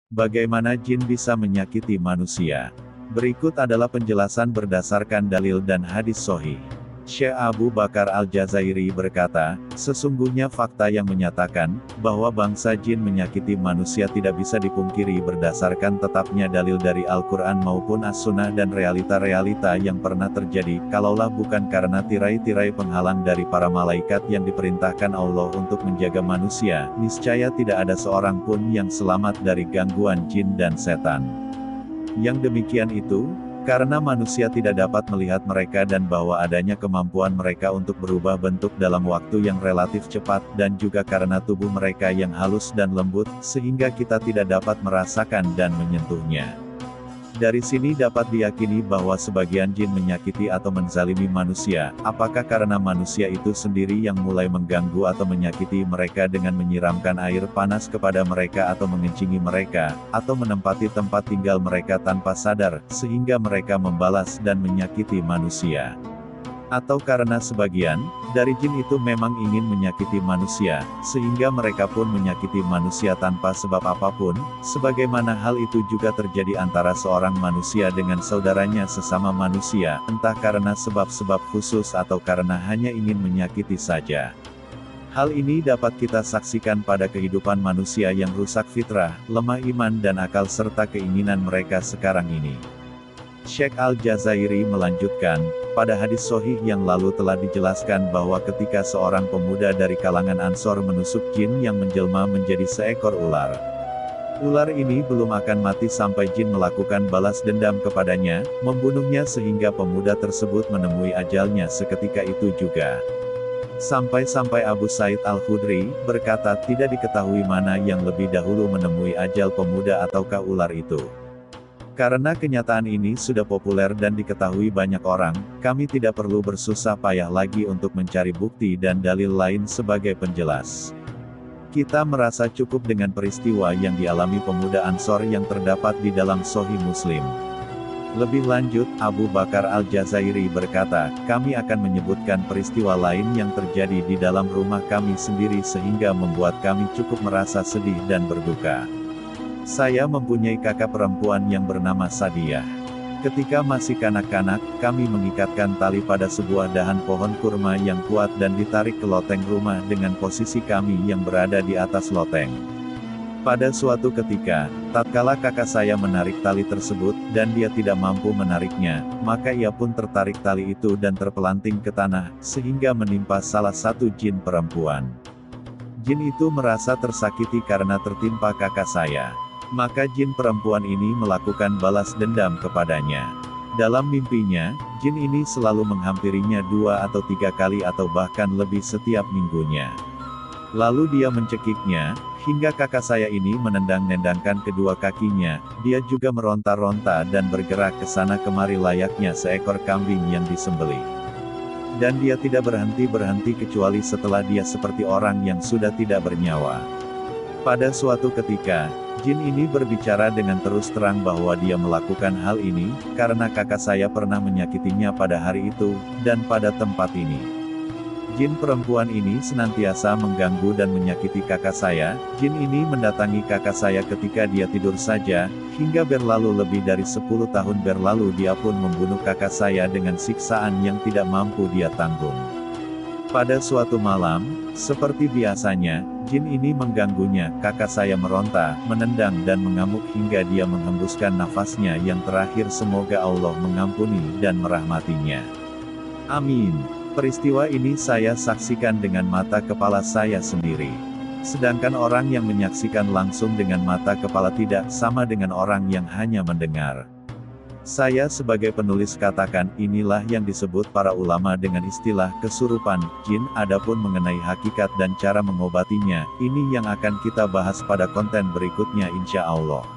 Bagaimana jin bisa menyakiti manusia? Berikut adalah penjelasan berdasarkan dalil dan hadis sahih. Syekh Abu Bakar Al-Jazairi berkata, sesungguhnya fakta yang menyatakan bahwa bangsa jin menyakiti manusia tidak bisa dipungkiri berdasarkan tetapnya dalil dari Al-Quran maupun As-Sunnah dan realita-realita yang pernah terjadi, kalaulah bukan karena tirai-tirai penghalang dari para malaikat yang diperintahkan Allah untuk menjaga manusia, niscaya tidak ada seorang pun yang selamat dari gangguan jin dan setan. Yang demikian itu, karena manusia tidak dapat melihat mereka dan bahwa adanya kemampuan mereka untuk berubah bentuk dalam waktu yang relatif cepat, dan juga karena tubuh mereka yang halus dan lembut, sehingga kita tidak dapat merasakan dan menyentuhnya. Dari sini dapat diyakini bahwa sebagian jin menyakiti atau menzalimi manusia, apakah karena manusia itu sendiri yang mulai mengganggu atau menyakiti mereka dengan menyiramkan air panas kepada mereka atau mengencingi mereka, atau menempati tempat tinggal mereka tanpa sadar, sehingga mereka membalas dan menyakiti manusia. Atau karena sebagian dari jin itu memang ingin menyakiti manusia, sehingga mereka pun menyakiti manusia tanpa sebab apapun, sebagaimana hal itu juga terjadi antara seorang manusia dengan saudaranya sesama manusia, entah karena sebab-sebab khusus atau karena hanya ingin menyakiti saja. Hal ini dapat kita saksikan pada kehidupan manusia yang rusak fitrah, lemah iman dan akal serta keinginan mereka sekarang ini. Syekh Al-Jazairi melanjutkan, pada hadis sahih yang lalu telah dijelaskan bahwa ketika seorang pemuda dari kalangan Ansor menusuk jin yang menjelma menjadi seekor ular. Ular ini belum akan mati sampai jin melakukan balas dendam kepadanya, membunuhnya sehingga pemuda tersebut menemui ajalnya seketika itu juga. Sampai-sampai Abu Said Al-Khudri berkata tidak diketahui mana yang lebih dahulu menemui ajal pemuda ataukah ular itu. Karena kenyataan ini sudah populer dan diketahui banyak orang, kami tidak perlu bersusah payah lagi untuk mencari bukti dan dalil lain sebagai penjelas. Kita merasa cukup dengan peristiwa yang dialami pemuda Ansor yang terdapat di dalam Sahih Muslim. Lebih lanjut, Abu Bakar Al-Jazairi berkata, kami akan menyebutkan peristiwa lain yang terjadi di dalam rumah kami sendiri sehingga membuat kami cukup merasa sedih dan berduka. Saya mempunyai kakak perempuan yang bernama Sadiyah. Ketika masih kanak-kanak, kami mengikatkan tali pada sebuah dahan pohon kurma yang kuat dan ditarik ke loteng rumah dengan posisi kami yang berada di atas loteng. Pada suatu ketika, tatkala kakak saya menarik tali tersebut, dan dia tidak mampu menariknya, maka ia pun tertarik tali itu dan terpelanting ke tanah, sehingga menimpa salah satu jin perempuan. Jin itu merasa tersakiti karena tertimpa kakak saya. Maka jin perempuan ini melakukan balas dendam kepadanya. Dalam mimpinya, jin ini selalu menghampirinya 2 atau 3 kali atau bahkan lebih setiap minggunya. Lalu dia mencekiknya, hingga kakak saya ini menendang-nendangkan kedua kakinya, dia juga meronta-ronta dan bergerak ke sana kemari layaknya seekor kambing yang disembelih. Dan dia tidak berhenti-berhenti kecuali setelah dia seperti orang yang sudah tidak bernyawa. Pada suatu ketika, jin ini berbicara dengan terus terang bahwa dia melakukan hal ini, karena kakak saya pernah menyakitinya pada hari itu, dan pada tempat ini. Jin perempuan ini senantiasa mengganggu dan menyakiti kakak saya. Jin ini mendatangi kakak saya ketika dia tidur saja, hingga berlalu lebih dari 10 tahun berlalu dia pun membunuh kakak saya dengan siksaan yang tidak mampu dia tanggung. Pada suatu malam, seperti biasanya, jin ini mengganggunya, kakak saya meronta, menendang dan mengamuk hingga dia menghembuskan nafasnya yang terakhir. Semoga Allah mengampuni dan merahmatinya. Amin. Peristiwa ini saya saksikan dengan mata kepala saya sendiri. Sedangkan orang yang menyaksikan langsung dengan mata kepala tidak sama dengan orang yang hanya mendengar. Saya sebagai penulis katakan, inilah yang disebut para ulama dengan istilah kesurupan jin. Adapun mengenai hakikat dan cara mengobatinya, ini yang akan kita bahas pada konten berikutnya insya Allah.